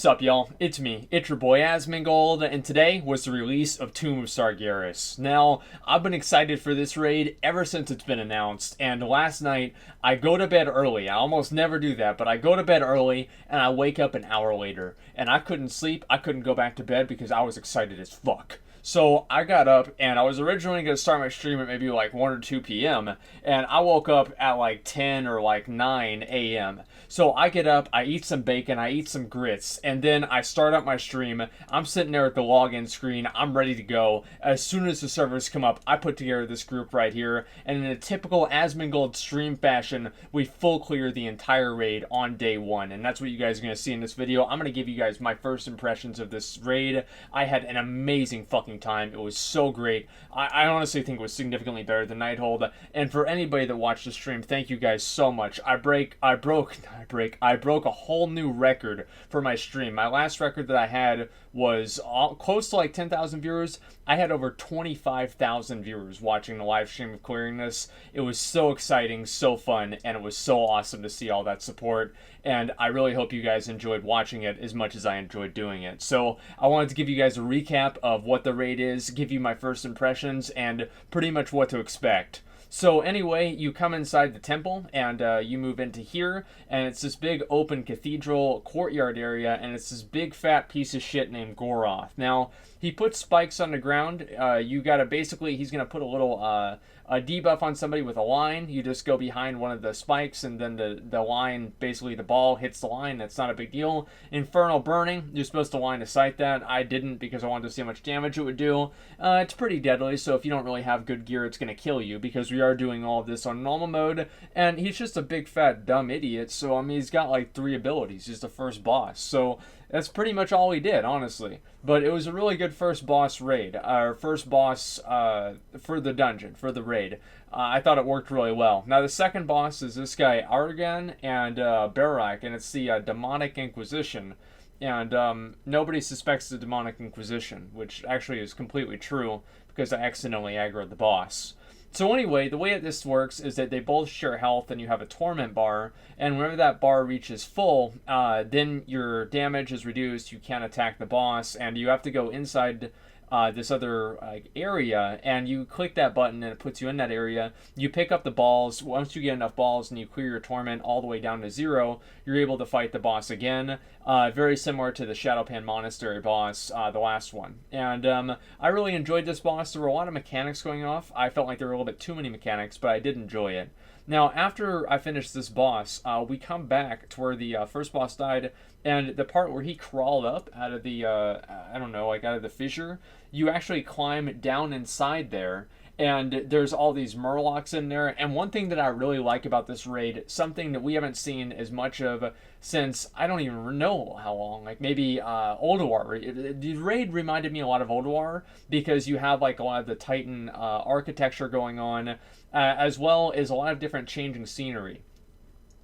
Sup, y'all? It's me. It's your boy Asmongold, and today was the release of Tomb of Sargeras. Now, I've been excited for this raid ever since it's been announced, and last night, I go to bed early. I almost never do that, but I go to bed early, and I wake up an hour later. And I couldn't sleep, I couldn't go back to bed because I was excited as fuck. So I got up, and I was originally going to start my stream at maybe like 1 or 2 p.m., and I woke up at like 10 or like 9 a.m. So I get up, I eat some bacon, I eat some grits, and then I start up my stream. I'm sitting there at the login screen, I'm ready to go. As soon as the servers come up, I put together this group right here, and in a typical Asmongold stream fashion, we full clear the entire raid on day 1, and that's what you guys are going to see in this video. I'm going to give you guys my first impressions of this raid. I had an amazing fucking time. It was so great. I honestly think it was significantly better than Nighthold. And for anybody that watched the stream, thank you guys so much. I broke a whole new record for my stream. My last record that I had was close to like 10,000 viewers. I had over 25,000 viewers watching the live stream of clearing this. It was so exciting, so fun, and it was so awesome to see all that support. And I really hope you guys enjoyed watching it as much as I enjoyed doing it. So I wanted to give you guys a recap of what the raid is, give you my first impressions, and pretty much what to expect. So anyway, you come inside the temple, and you move into here, and it's this big open cathedral courtyard area, and it's this big fat piece of shit named Goroth. Now, he puts spikes on the ground. You gotta basically, he's gonna put a little a debuff on somebody with a line. You just go behind one of the spikes, and then the line, basically the ball hits the line. That's not a big deal. Infernal Burning, you're supposed to line of sight that. I didn't because I wanted to see how much damage it would do. It's pretty deadly, so if you don't really have good gear, it's going to kill you, because we are doing all of this on normal mode, and he's just a big fat dumb idiot, so I mean, he's got like 3 abilities. He's the first boss, so that's pretty much all he did, honestly. But it was a really good first boss raid, or first boss for the dungeon, for the raid. I thought it worked really well. Now the second boss is this guy Argan and Barak, and it's the Demonic Inquisition. And nobody suspects the Demonic Inquisition, which actually is completely true, because I accidentally aggroed the boss. So anyway, the way that this works is that they both share health, and you have a torment bar, and whenever that bar reaches full, then your damage is reduced, you can't attack the boss, and you have to go inside this other area, and you click that button and it puts you in that area. You pick up the balls. Once you get enough balls and you clear your torment all the way down to 0, you're able to fight the boss again. Very similar to the Shadowpan Monastery boss, the last one. And I really enjoyed this boss. There were a lot of mechanics going off. I felt like there were a little bit too many mechanics, but I did enjoy it. Now, after I finished this boss, we come back to where the first boss died, and the part where he crawled up out of the, I don't know, like out of the fissure, you actually climb down inside there, and there's all these murlocs in there. And one thing that I really like about this raid, something that we haven't seen as much of since I don't even know how long, like maybe Ulduar. The raid reminded me a lot of Ulduar, because you have like a lot of the Titan architecture going on, as well as a lot of different changing scenery.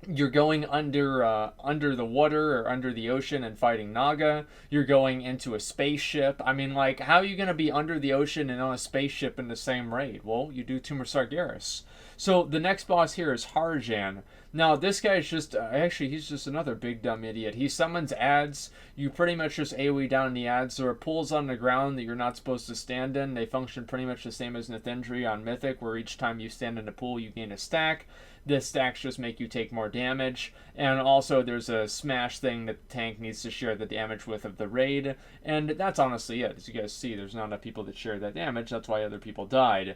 You're going under the water or under the ocean and fighting Naga. You're going into a spaceship. I mean, like, how are you going to be under the ocean and on a spaceship in the same raid? Well, you do Tomb of Sargeras. So the next boss here is Harjatan. Now, this guy's just, actually, he's just another big dumb idiot. He summons ads. You pretty much just AoE down the ads. There are pools on the ground that you're not supposed to stand in. They function pretty much the same as Nithindri on Mythic, where each time you stand in a pool, you gain a stack. The stacks just make you take more damage. And also, there's a smash thing that the tank needs to share the damage with of the raid. And that's honestly it. As you guys see, there's not enough people that share that damage. That's why other people died.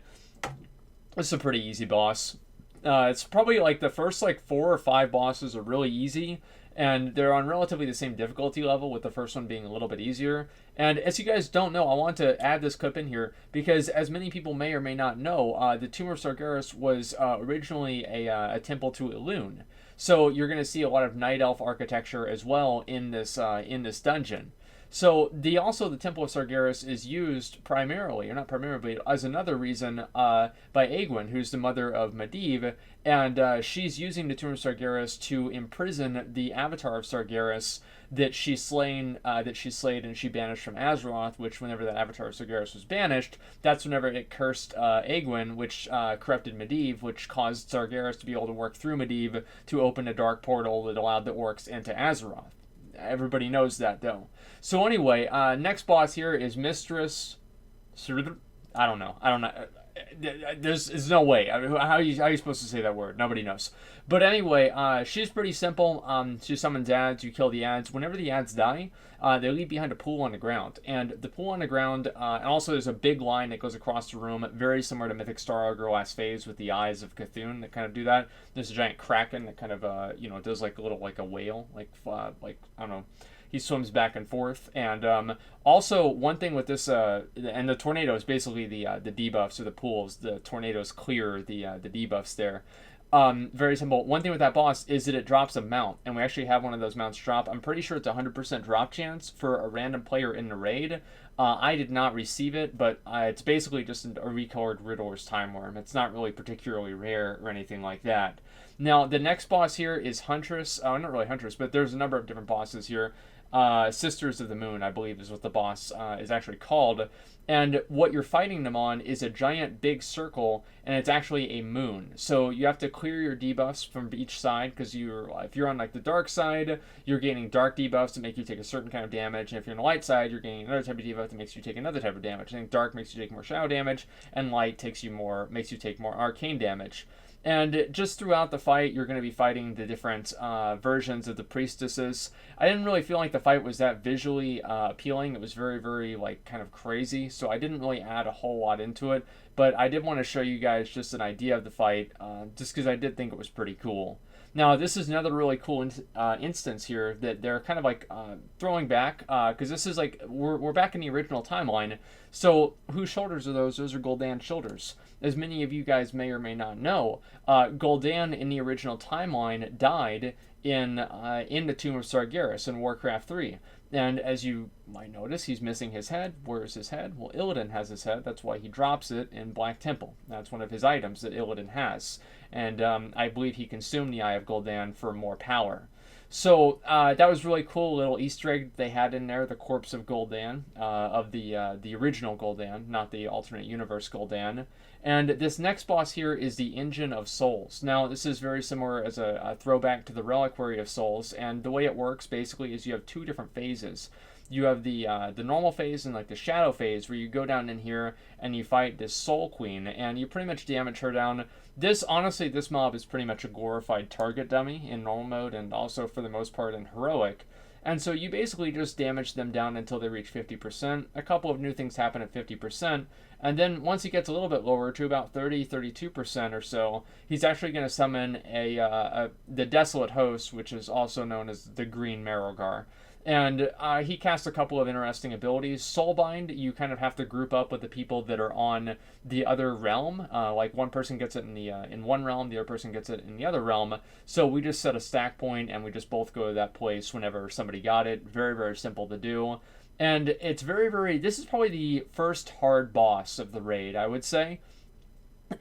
It's a pretty easy boss. It's probably like the first like 4 or 5 bosses are really easy, and they're on relatively the same difficulty level, with the first one being a little bit easier. And as you guys don't know, I want to add this clip in here, because as many people may or may not know, the Tomb of Sargeras was originally a temple to Elune. So you're going to see a lot of Night Elf architecture as well in this dungeon. So the Temple of Sargeras is used primarily, or not primarily, but as another reason by Egwene, who's the mother of Medivh, and she's using the Tomb of Sargeras to imprison the Avatar of Sargeras that she slayed and she banished from Azeroth, which whenever that Avatar of Sargeras was banished, that's whenever it cursed Egwene, which corrupted Medivh, which caused Sargeras to be able to work through Medivh to open a dark portal that allowed the orcs into Azeroth. Everybody knows that, though. So anyway, next boss here is Mistress. I don't know. There's no way. How are you supposed to say that word? Nobody knows. But anyway, she's pretty simple. She summons ads. You kill the ads. Whenever the ads die, they leave behind a pool on the ground. And the pool on the ground, and also there's a big line that goes across the room, very similar to Mythic Star Ogre last phase with the eyes of Cthulhu that kind of do that. There's a giant kraken that kind of does like a little like a whale, like I don't know. He swims back and forth, and also one thing with this, and the tornado is basically the debuffs or the pools. The tornadoes clear the debuffs there. Very simple. One thing with that boss is that it drops a mount, and we actually have one of those mounts drop. I'm pretty sure it's 100% drop chance for a random player in the raid. I did not receive it, but it's basically just a recolored Riddler's Time Worm. It's not really particularly rare or anything like that. Now, the next boss here is Huntress. Not really Huntress, but there's a number of different bosses here. Sisters of the Moon, I believe, is what the boss is actually called. And what you're fighting them on is a giant big circle, and it's actually a moon. So you have to clear your debuffs from each side, because if you're on like the dark side, you're gaining dark debuffs that make you take a certain kind of damage, and if you're on the light side, you're gaining another type of debuff that makes you take another type of damage. I think dark makes you take more shadow damage, and light makes you take more arcane damage. And just throughout the fight, you're going to be fighting the different versions of the priestesses. I didn't really feel like the fight was that visually appealing. It was very, very, like, kind of crazy. So I didn't really add a whole lot into it. But I did want to show you guys just an idea of the fight, just because I did think it was pretty cool. Now, this is another really cool instance here that they're kind of like throwing back, because this is like, we're back in the original timeline. So whose shoulders are those? Those are Gul'dan's shoulders. As many of you guys may or may not know, Gul'dan in the original timeline died in the Tomb of Sargeras in Warcraft 3. And as you might notice, he's missing his head. Where's his head? Well, Illidan has his head. That's why he drops it in Black Temple. That's one of his items that Illidan has. And I believe he consumed the Eye of Gul'dan for more power. So that was really cool little Easter egg they had in there, the corpse of Gul'dan, of the original Gul'dan, not the alternate universe Gul'dan. And this next boss here is the Engine of Souls. Now, this is very similar as a throwback to the Reliquary of Souls, and the way it works basically is you have two different phases. You have the normal phase and like the shadow phase, where you go down in here and you fight this Soul Queen, and you pretty much damage her down. Honestly, this mob is pretty much a glorified target dummy in normal mode, and also for the most part in heroic. And so you basically just damage them down until they reach 50%. A couple of new things happen at 50%. And then once he gets a little bit lower to about 32% or so, he's actually going to summon the Desolate Host, which is also known as the Green Marrowgar. And he casts a couple of interesting abilities. Soulbind, you kind of have to group up with the people that are on the other realm. Like one person gets it in one realm, the other person gets it in the other realm. So we just set a stack point and we just both go to that place whenever somebody got it. Very, very simple to do. And it's very, very... This is probably the first hard boss of the raid, I would say.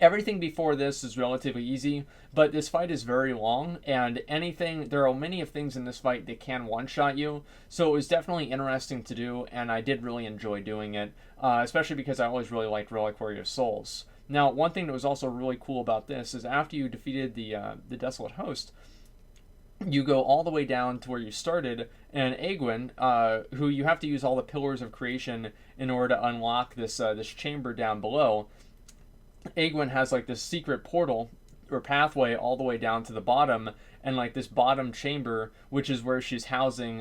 Everything before this is relatively easy, but this fight is very long, and there are many of things in this fight that can one-shot you, so it was definitely interesting to do, and I did really enjoy doing it, especially because I always really liked Reliquary of Souls. Now, one thing that was also really cool about this is after you defeated the Desolate Host, you go all the way down to where you started, and Egwene, who you have to use all the Pillars of Creation in order to unlock this chamber down below. Egwene has like this secret portal or pathway all the way down to the bottom, and like this bottom chamber, which is where she's housing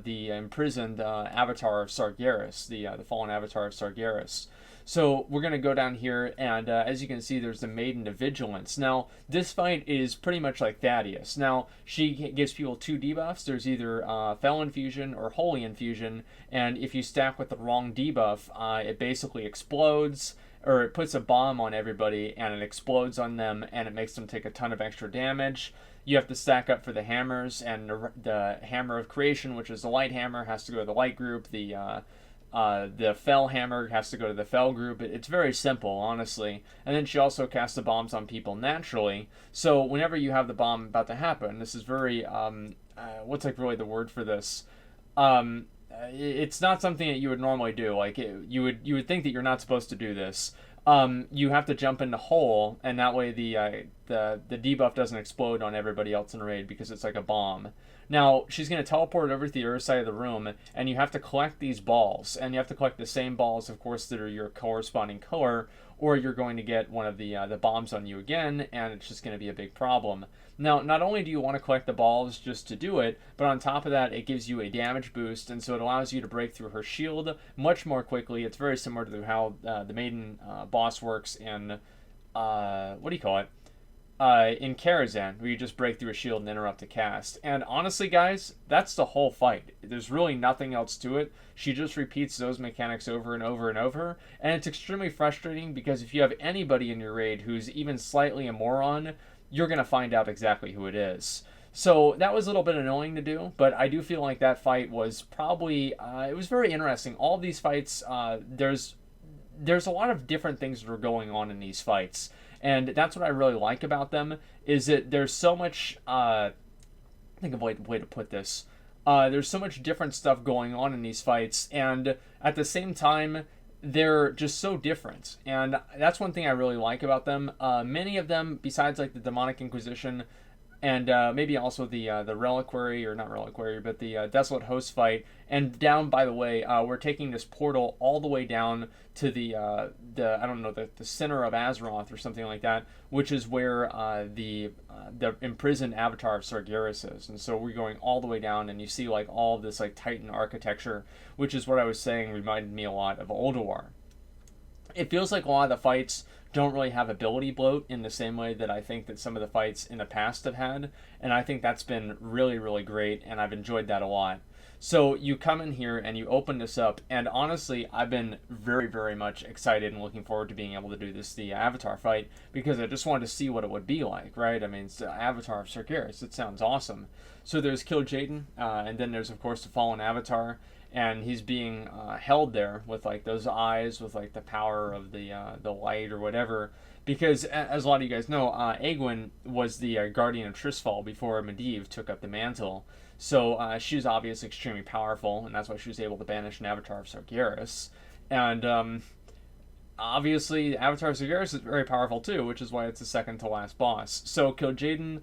the imprisoned avatar of Sargeras, the fallen avatar of Sargeras. So we're going to go down here, and as you can see, there's the Maiden of Vigilance. Now, this fight is pretty much like Thaddeus. Now, she gives people two debuffs. There's either Fel Infusion or Holy Infusion, and if you stack with the wrong debuff, it basically explodes, or it puts a bomb on everybody, and it explodes on them, and it makes them take a ton of extra damage. You have to stack up for the hammers, and the Hammer of Creation, which is the light hammer, has to go to the light group. The Fel hammer has to go to the Fel group. It's very simple, honestly. And then she also casts the bombs on people naturally. So whenever you have the bomb about to happen, this is very, what's like really the word for this? It's not something that you would normally do. Like you would think that you're not supposed to do this. You have to jump in the hole, and that way the debuff doesn't explode on everybody else in the raid because it's like a bomb. Now, she's going to teleport over to the other side of the room, and you have to collect these balls. And you have to collect the same balls, of course, that are your corresponding color, or you're going to get one of the bombs on you again, and it's just going to be a big problem. Now, not only do you want to collect the balls just to do it, but on top of that, it gives you a damage boost, and so it allows you to break through her shield much more quickly. It's very similar to how the Maiden boss works in, what do you call it? In Kil'jaeden, where you just break through a shield and interrupt a cast. And honestly, guys, that's the whole fight. There's really nothing else to it. She just repeats those mechanics over and over and over, and it's extremely frustrating because if you have anybody in your raid who's even slightly a moron, you're going to find out exactly who it is. So that was a little bit annoying to do, but I do feel like that fight was probably, it was very interesting. All of these fights, there's a lot of different things that are going on in these fights. And that's what I really like about them, is that there's so much, I think of a way to put this. There's so much different stuff going on in these fights, and at the same time, they're just so different. And that's one thing I really like about them. Many of them, besides like the Demonic Inquisition, and maybe also the Reliquary, or not Reliquary, but the Desolate Host fight. And down, by the way, we're taking this portal all the way down to the I don't know, the center of Azeroth or something like that, which is where the imprisoned avatar of Sargeras is. And so we're going all the way down, and you see like all of this like Titan architecture, which is what I was saying reminded me a lot of Ulduar. It feels like a lot of the fights don't really have ability bloat in the same way that I think that some of the fights in the past have had, and I think that's been really, really great, and I've enjoyed that a lot. So you come in here and you open this up, and honestly, I've been very, very much excited and looking forward to being able to do the Avatar fight, because I just wanted to see what it would be like, right? I mean, it's the Avatar of Sargeras. It sounds awesome. So there's Kil'jaeden, and then there's, of course, the Fallen Avatar, and he's being held there with like those eyes, with like the power of the light or whatever. Because as a lot of you guys know, Egwene was the guardian of Trisfal before Medivh took up the mantle. So she's obviously extremely powerful, and that's why she was able to banish an avatar of Sargeras. And obviously, Avatar of Sargeras is very powerful too, which is why it's the second to last boss. So Kil'jaeden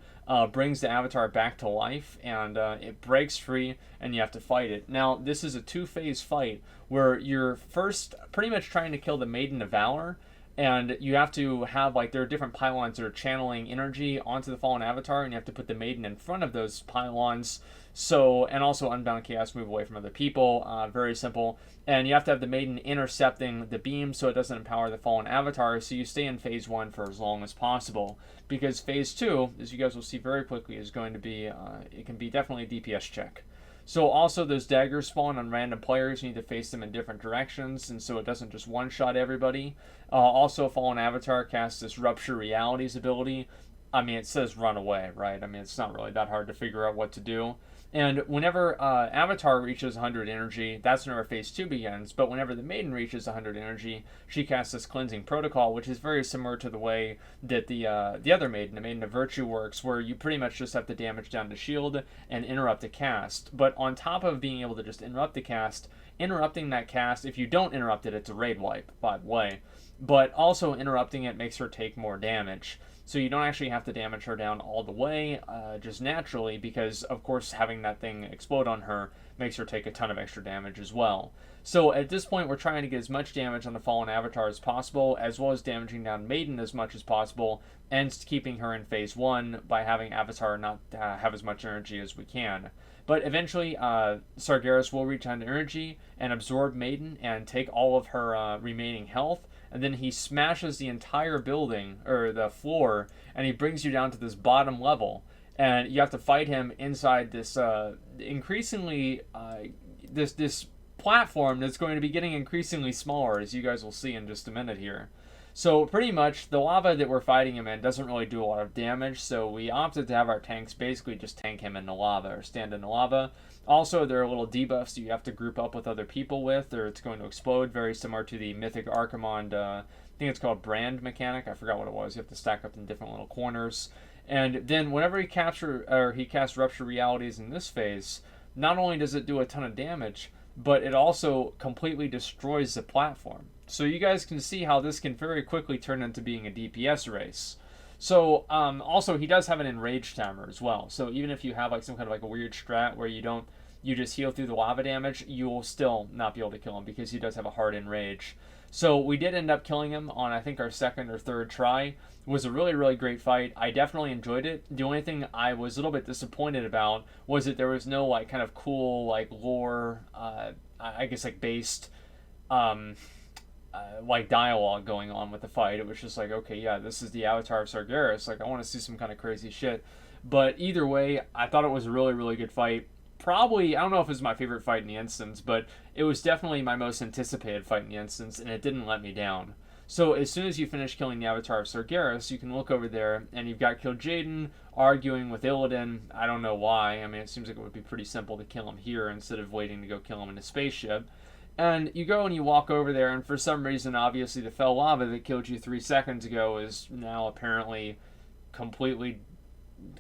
brings the Avatar back to life, and it breaks free, and you have to fight it. Now, this is a two-phase fight, where you're first pretty much trying to kill the Maiden of Valor, and you have to have, like, there are different pylons that are channeling energy onto the Fallen Avatar, and you have to put the Maiden in front of those pylons. So, and also Unbound Chaos, move away from other people, very simple. And you have to have the Maiden intercepting the beam so it doesn't empower the Fallen Avatar, so you stay in Phase 1 for as long as possible. Because Phase 2, as you guys will see very quickly, is going to be, it can be definitely a DPS check. So also those daggers spawn on random players. You need to face them in different directions, and so it doesn't just one-shot everybody. Also, Fallen Avatar casts this Rupture Realities ability. I mean, it says run away, right? I mean, it's not really that hard to figure out what to do. And whenever Avatar reaches 100 energy, that's whenever Phase 2 begins. But whenever the Maiden reaches 100 energy, she casts this Cleansing Protocol, which is very similar to the way that the other Maiden, the Maiden of Virtue, works, where you pretty much just have to damage down the shield and interrupt the cast. But on top of being able to just interrupt the cast, interrupting that cast, if you don't interrupt it, it's a raid wipe, by the way. But also interrupting it makes her take more damage. So you don't actually have to damage her down all the way, just naturally, because, of course, having that thing explode on her makes her take a ton of extra damage as well. So at this point, we're trying to get as much damage on the Fallen Avatar as possible, as well as damaging down Maiden as much as possible, and keeping her in Phase 1 by having Avatar not have as much energy as we can. But eventually, Sargeras will reach on energy and absorb Maiden and take all of her remaining health, and then he smashes the entire building, or the floor, and he brings you down to this bottom level. And you have to fight him inside this increasingly, this platform that's going to be getting increasingly smaller, as you guys will see in just a minute here. So pretty much, the lava that we're fighting him in doesn't really do a lot of damage, so we opted to have our tanks basically just tank him in the lava, or stand in the lava. Also, there are little debuffs that you have to group up with other people with, or it's going to explode, very similar to the Mythic Archimonde, I think it's called Brand mechanic, I forgot what it was, you have to stack up in different little corners. And then whenever he casts Rupture Realities in this phase, not only does it do a ton of damage, but it also completely destroys the platform. So you guys can see how this can very quickly turn into being a DPS race. So also he does have an enraged timer as well. So even if you have like some kind of like a weird strat where you just heal through the lava damage, you will still not be able to kill him because he does have a hard enrage. So we did end up killing him on I think our second or third try. It was a really really great fight. I definitely enjoyed it. The only thing I was a little bit disappointed about was that there was no like kind of cool like lore, I guess like based um, like dialogue going on with the fight. It was just like, okay, yeah, this is the avatar of Sargeras. Like, I want to see some kind of crazy shit. But either way, I thought it was a really, really good fight. Probably, I don't know if it was my favorite fight in the instance, but it was definitely my most anticipated fight in the instance, and it didn't let me down. So as soon as you finish killing the avatar of Sargeras, you can look over there, and you've got Kil'jaeden arguing with Illidan. I don't know why. I mean, it seems like it would be pretty simple to kill him here instead of waiting to go kill him in a spaceship. And you go and you walk over there, and for some reason, obviously, the fell lava that killed you 3 seconds ago is now apparently completely,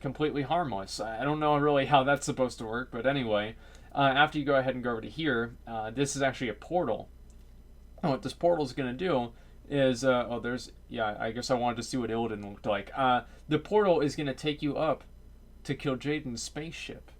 completely harmless. I don't know really how that's supposed to work, but anyway, after you go ahead and go over to here, this is actually a portal. And what this portal is going to do is, I guess I wanted to see what Illidan looked like. The portal is going to take you up to Kil'jaeden's spaceship.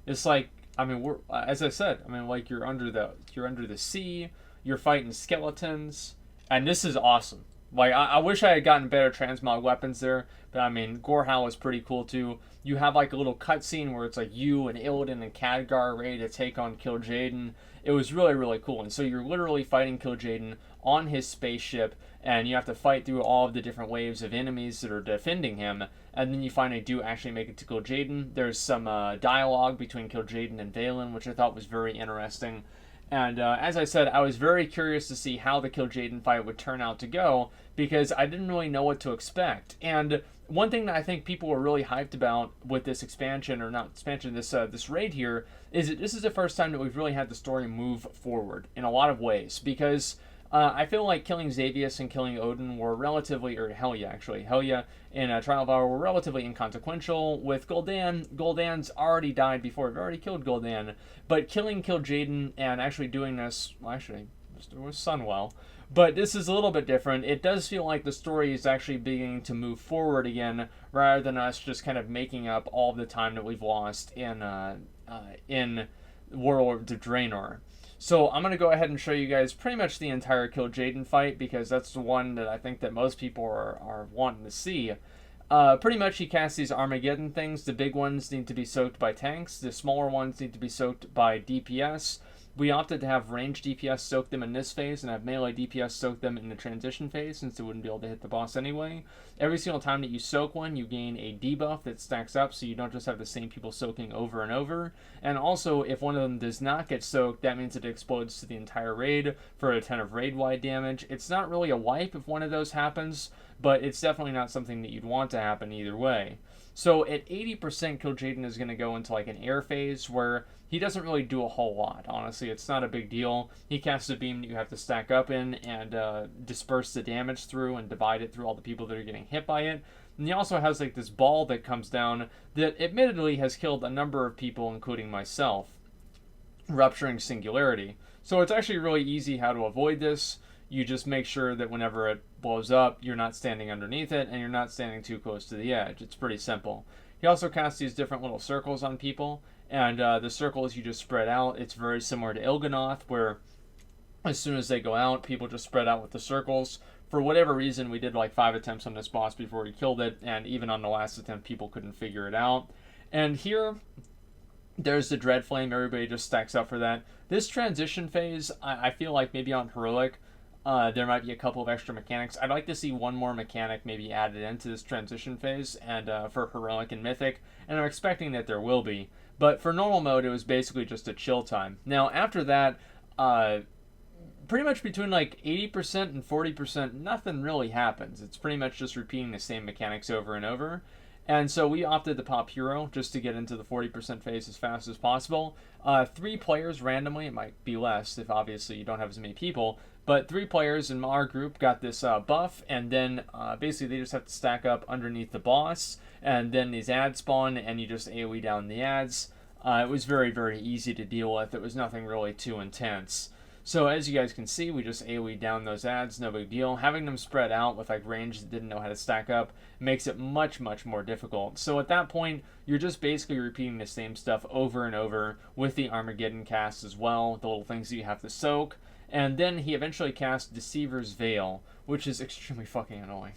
It's like, I mean, we're as I said. I mean, like you're under the sea. You're fighting skeletons, and this is awesome. Like I wish I had gotten better transmog weapons there, but I mean, Gorhal is pretty cool too. You have like a little cutscene where it's like you and Illidan and Khadgar ready to take on Kil'jaeden. It was really really cool, and so you're literally fighting Kil'jaeden on his spaceship, and you have to fight through all of the different waves of enemies that are defending him, and then you finally do actually make it to Kil'jaeden. There's some dialogue between Kil'jaeden and Valen, which I thought was very interesting. And as I said, I was very curious to see how the Kil'jaeden fight would turn out to go, because I didn't really know what to expect. And one thing that I think people were really hyped about with this expansion, or not expansion, this raid here, is that this is the first time that we've really had the story move forward in a lot of ways, because I feel like killing Xavius and killing Odin were relatively, or Helya actually, Helya and Trial of Hour were relatively inconsequential. With Gul'dan's already died before, we've already killed Gul'dan, but killing Kil'jaeden and actually doing this, well actually, it was Sunwell, but this is a little bit different. It does feel like the story is actually beginning to move forward again, rather than us just kind of making up all the time that we've lost in Warlords of Draenor. So I'm going to go ahead and show you guys pretty much the entire Kil'jaeden fight, because that's the one that I think that most people are wanting to see. Pretty much he casts these Armageddon things. The big ones need to be soaked by tanks. The smaller ones need to be soaked by DPS. We opted to have ranged DPS soak them in this phase and have melee DPS soak them in the transition phase, since they wouldn't be able to hit the boss anyway. Every single time that you soak one, you gain a debuff that stacks up, so you don't just have the same people soaking over and over. And also, if one of them does not get soaked, that means it explodes to the entire raid for a ton of raid-wide damage. It's not really a wipe if one of those happens, but it's definitely not something that you'd want to happen either way. So at 80%, Kil'jaeden is going to go into like an air phase where he doesn't really do a whole lot. Honestly, it's not a big deal. He casts a beam that you have to stack up in and disperse the damage through and divide it through all the people that are getting hit by it. And he also has like this ball that comes down that admittedly has killed a number of people, including myself, rupturing Singularity. So it's actually really easy how to avoid this. You just make sure that whenever it blows up, you're not standing underneath it and you're not standing too close to the edge. It's pretty simple. He also casts these different little circles on people, and the circles you just spread out. It's very similar to Il'gynoth, where as soon as they go out, people just spread out with the circles. For whatever reason, we did like 5 attempts on this boss before we killed it, and even on the last attempt, people couldn't figure it out. And here, there's the Dread Flame. Everybody just stacks up for that. This transition phase, I feel like maybe on Heroic, there might be a couple of extra mechanics. I'd like to see one more mechanic maybe added into this transition phase, and for Heroic and Mythic, and I'm expecting that there will be. But for normal mode, it was basically just a chill time. Now, after that, pretty much between like 80% and 40%, nothing really happens. It's pretty much just repeating the same mechanics over and over. And so we opted to pop Hero just to get into the 40% phase as fast as possible. 3 players randomly, it might be less if obviously you don't have as many people, but 3 players in our group got this buff, and then basically they just have to stack up underneath the boss, and then these ads spawn, and you just AoE down the ads. It was very, very easy to deal with. It was nothing really too intense. So as you guys can see, we just AoE down those ads, no big deal. Having them spread out with like range that didn't know how to stack up makes it much, much more difficult. So at that point, you're just basically repeating the same stuff over and over with the Armageddon cast as well, the little things that you have to soak. And then he eventually casts Deceiver's Veil, which is extremely fucking annoying.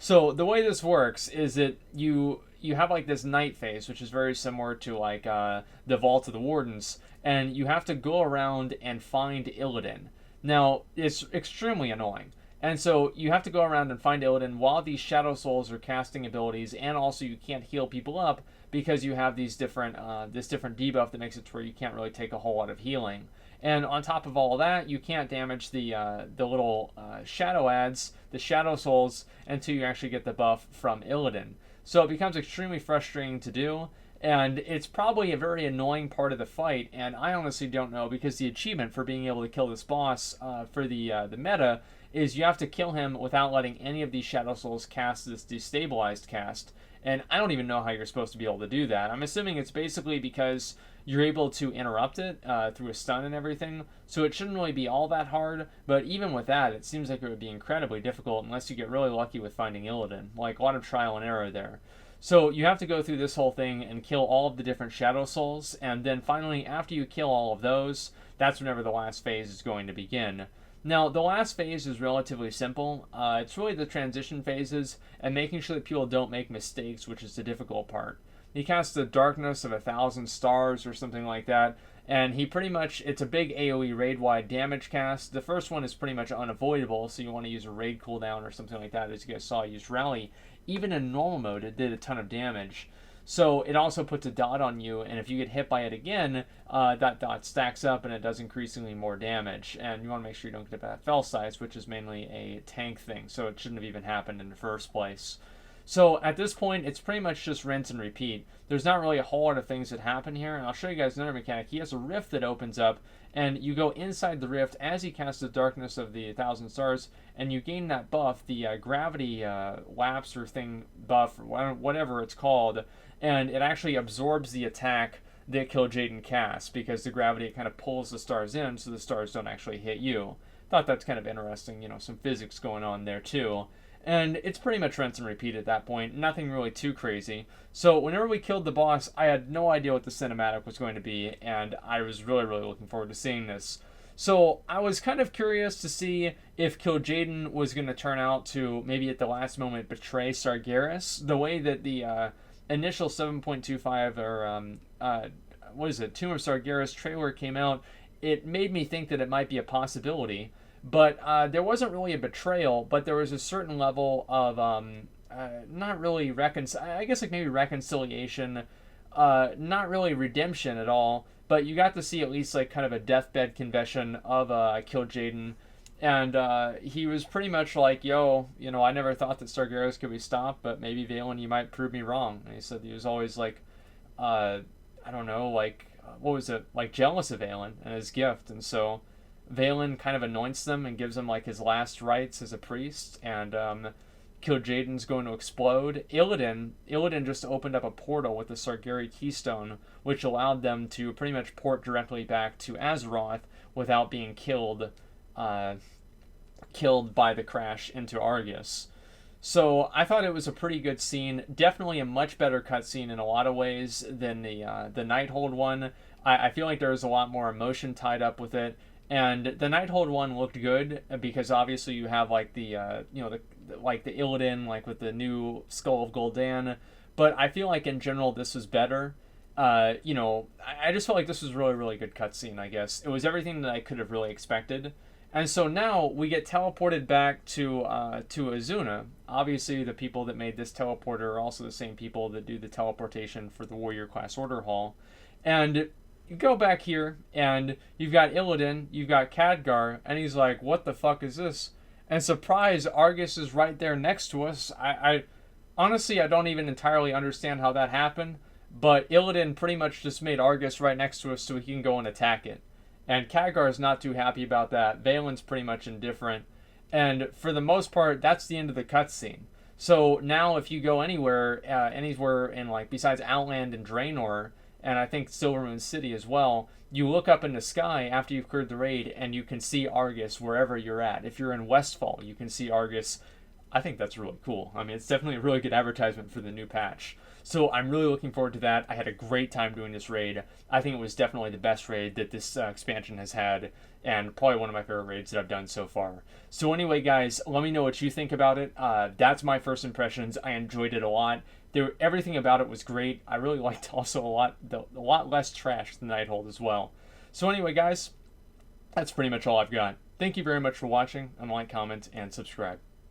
So the way this works is that you have like this night phase, which is very similar to like the Vault of the Wardens, and you have to go around and find Illidan. Now it's extremely annoying, and so you have to go around and find Illidan while these Shadow Souls are casting abilities, and also you can't heal people up because you have these different this different debuff that makes it to where you can't really take a whole lot of healing. And on top of all of that, you can't damage the little shadow ads, the Shadow Souls, until you actually get the buff from Illidan. So it becomes extremely frustrating to do, and it's probably a very annoying part of the fight, and I honestly don't know, because the achievement for being able to kill this boss for the meta is you have to kill him without letting any of these Shadow Souls cast this destabilized cast, and I don't even know how you're supposed to be able to do that. I'm assuming it's basically because you're able to interrupt it through a stun and everything, so it shouldn't really be all that hard, but even with that, it seems like it would be incredibly difficult unless you get really lucky with finding Illidan. Like, a lot of trial and error there. So you have to go through this whole thing and kill all of the different Shadow Souls, and then finally, after you kill all of those, that's whenever the last phase is going to begin. Now, the last phase is relatively simple. It's really the transition phases and making sure that people don't make mistakes, which is the difficult part. He casts the Darkness of 1,000 Stars or something like that, and he pretty much, it's a big AoE raid-wide damage cast. The first one is pretty much unavoidable, so you want to use a raid cooldown or something like that. As you guys saw, I used Rally. Even in normal mode, it did a ton of damage. So it also puts a dot on you, and if you get hit by it again, that dot stacks up and it does increasingly more damage. And you want to make sure you don't get that fell size, which is mainly a tank thing, so it shouldn't have even happened in the first place. So at this point, it's pretty much just rinse and repeat. There's not really a whole lot of things that happen here, and I'll show you guys another mechanic. He has a rift that opens up, and you go inside the rift as he casts the Darkness of the 1,000 Stars, and you gain that buff, the gravity lapse or thing buff, or whatever it's called, and it actually absorbs the attack that Kil'jaeden casts, because the gravity kind of pulls the stars in, so the stars don't actually hit you. Thought that's kind of interesting, some physics going on there too. And it's pretty much rinse and repeat at that point, nothing really too crazy. So whenever we killed the boss, I had no idea what the cinematic was going to be, and I was really, really looking forward to seeing this. So I was kind of curious to see if Kil'jaeden was going to turn out to maybe at the last moment betray Sargeras, the way that the initial 7.25 or Tomb of Sargeras trailer came out. It made me think that it might be a possibility. But there wasn't really a betrayal, but there was a certain level of not really I guess like maybe reconciliation, not really redemption at all. But you got to see at least like kind of a deathbed confession of Kil'jaeden, and he was pretty much like, "Yo, I never thought that Sargeras could be stopped, but maybe Valen, you might prove me wrong." And he said he was always like, I don't know, like what was it, like jealous of Valen and his gift, and so Valen kind of anoints them and gives him like his last rites as a priest, and Kil'jaeden's going to explode. Illidan just opened up a portal with the Sargeri keystone, which allowed them to pretty much port directly back to Azeroth without being killed by the crash into Argus. So I thought it was a pretty good scene. Definitely a much better cutscene in a lot of ways than the Nighthold one. I feel like there was a lot more emotion tied up with it. And the Nighthold one looked good because obviously you have like the Illidan, like with the new Skull of Gul'dan. But I feel like in general this was better. I just felt like this was a really, really good cutscene, I guess. It was everything that I could have really expected. And so now we get teleported back to Azsuna. Obviously the people that made this teleporter are also the same people that do the teleportation for the Warrior Class Order Hall. And you go back here, and you've got Illidan, you've got Khadgar, and he's like, what the fuck is this? And surprise, Argus is right there next to us. I honestly, I don't even entirely understand how that happened, but Illidan pretty much just made Argus right next to us so he can go and attack it. And Khadgar is not too happy about that. Valen's pretty much indifferent. And for the most part, that's the end of the cutscene. So now if you go anywhere in like besides Outland and Draenor, and I think Silvermoon City as well, you look up in the sky after you've cleared the raid and you can see Argus wherever you're at. If you're in Westfall, you can see Argus. I think that's really cool. I mean, it's definitely a really good advertisement for the new patch. So I'm really looking forward to that. I had a great time doing this raid. I think it was definitely the best raid that this expansion has had, and probably one of my favorite raids that I've done so far. So anyway, guys, let me know what you think about it. That's my first impressions. I enjoyed it a lot. Everything about it was great. I really liked also a lot less trash than Nighthold as well. So anyway, guys, that's pretty much all I've got. Thank you very much for watching, and like, comment, and subscribe.